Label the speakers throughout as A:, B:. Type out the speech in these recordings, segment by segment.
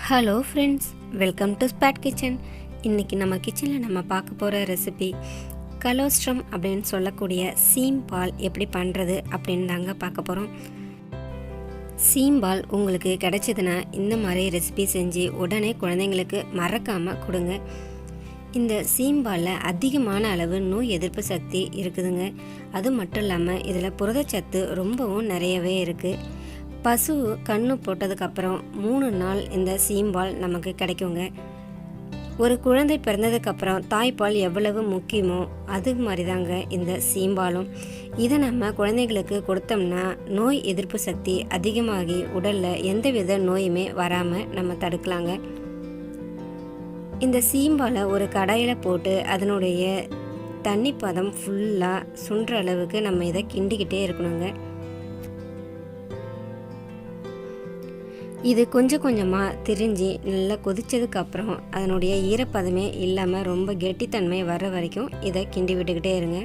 A: Hello friends, welcome to spot kitchen. இன்றைக்கி நம்ம கிச்சனில் நம்ம பார்க்க போகிற ரெசிபி colostrum அப்படின்னு சொல்லக்கூடிய சீம்பால் எப்படி பண்ணுறது அப்படின்னு தாங்க பார்க்க போகிறோம். சீம்பால் உங்களுக்கு கிடைச்சதுன்னா இந்த மாதிரி ரெசிபி செஞ்சு உடனே குழந்தைங்களுக்கு மறக்காமல் கொடுங்க. இந்த சீம்பாலில் அதிகமான அளவு நோய் எதிர்ப்பு சக்தி இருக்குதுங்க. அது மட்டும் இல்லாமல் இதில் புரதச்சத்து ரொம்பவும் நிறையவே இருக்குது. பசு கண்ணு போட்டதுக்கப்புறம் 3 நாள் இந்த சீம்பால் நமக்கு கிடைக்குங்க. ஒரு குழந்தை பிறந்ததுக்கப்புறம் தாய்ப்பால் எவ்வளவு முக்கியமோ அது மாதிரி தாங்க இந்த சீம்பாலும். இதை நம்ம குழந்தைங்களுக்கு கொடுத்தோம்னா நோய் எதிர்ப்பு சக்தி அதிகமாகி உடலில் எந்தவித நோயுமே வராமல் நம்ம தடுக்கலாங்க. இந்த சீம்பாலை ஒரு கடாயில் போட்டு அதனுடைய தண்ணி பதம் ஃபுல்லாக சுண்டுற அளவுக்கு நம்ம இதை கிண்டிக்கிட்டே இருக்கணுங்க. இது கொஞ்சம் கொஞ்சமாக திரிஞ்சு நல்லா கொதித்ததுக்கப்புறம் அதனுடைய ஈரப்பதமே இல்லாமல் ரொம்ப கெட்டித்தன்மை வர்ற வரைக்கும் இதை கிண்டி விட்டுக்கிட்டே இருங்க.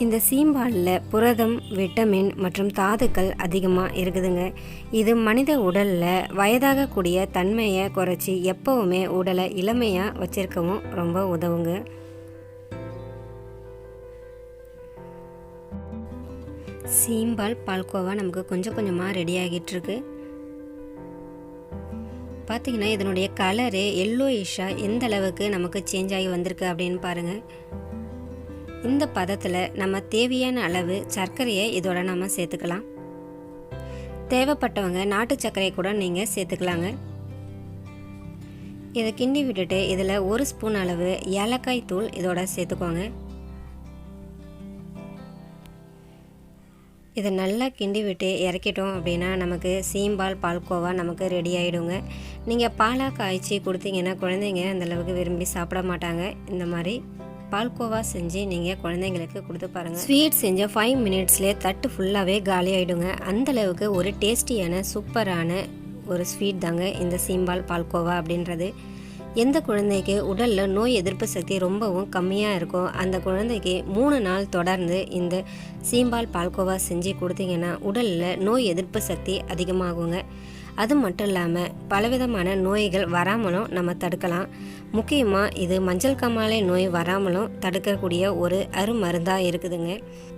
A: இந்த சீம்பாலில் புரதம், விட்டமின் மற்றும் தாதுக்கள் அதிகமாக இருக்குதுங்க. இது மனித உடலில் வயதாகக்கூடிய தன்மையை குறைச்சி எப்போவுமே உடலை இளமையாக வச்சுருக்கவும் ரொம்ப உதவுங்க. சீம்பால் பால்கோவா நமக்கு கொஞ்சம் கொஞ்சமாக ரெடி ஆகிட்டுருக்கு. பார்த்திங்கன்னா இதனுடைய கலரு எல்லோயிஷாக எந்த அளவுக்கு நமக்கு சேஞ்ச் ஆகி வந்திருக்கு அப்படின்னு பாருங்கள். இந்த பதத்தில் நம்ம தேவையான அளவு சர்க்கரையை இதோட நம்ம சேர்த்துக்கலாம். தேவைப்பட்டவங்க நாட்டு சர்க்கரை கூட நீங்கள் சேர்த்துக்கலாங்க. இதை கிண்டி விட்டுட்டு இதில் 1 ஸ்பூன் அளவு ஏலக்காய் தூள் இதோட சேர்த்துக்கோங்க. இதை நல்லா கிண்டி விட்டு இறக்கிட்டோம் அப்படின்னா நமக்கு சீம்பால் பால்கோவா நமக்கு ரெடி ஆகிடுங்க. நீங்கள் பாலாக காய்ச்சி கொடுத்தீங்கன்னா குழந்தைங்க அந்தளவுக்கு விரும்பி சாப்பிட மாட்டாங்க. இந்த மாதிரி பால்கோவா செஞ்சு நீங்கள் குழந்தைங்களுக்கு கொடுத்து பாருங்கள். ஸ்வீட் செஞ்ச 5 மினிட்ஸ்லேயே தட்டு ஃபுல்லாகவே காலி ஆகிடுங்க. அந்தளவுக்கு ஒரு டேஸ்டியான சூப்பரான ஒரு ஸ்வீட் தாங்க இந்த சீம்பால் பால்கோவா அப்படின்றது. எந்த குழந்தைக்கு உடலில் நோய் எதிர்ப்பு சக்தி ரொம்பவும் கம்மியாக இருக்கும் அந்த குழந்தைக்கு 3 நாள் தொடர்ந்து இந்த சீம்பால் பால்கோவா செஞ்சு கொடுத்தீங்கன்னா உடலில் நோய் எதிர்ப்பு சக்தி அதிகமாகுங்க. அது மட்டும் இல்லாமல் பலவிதமான நோய்கள் வராமலும் நம்ம தடுக்கலாம். முக்கியமாக இது மஞ்சள் காமாலை நோய் வராமலும் தடுக்கக்கூடிய ஒரு அருமருந்தாக இருக்குதுங்க.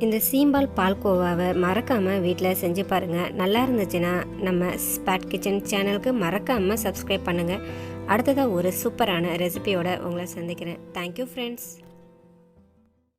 A: இந்த சீம்பால் பால்கோவாவை மறக்காமல் வீட்டில் செஞ்சு பாருங்கள். நல்லா இருந்துச்சுன்னா நம்ம ஸ்பாட் கிச்சன் சேனலுக்கு மறக்காமல் சப்ஸ்கிரைப் பண்ணுங்கள். அடுத்ததாக ஒரு சூப்பரான ரெசிபியோட உங்களை சந்திக்கிறேன். Thank you friends.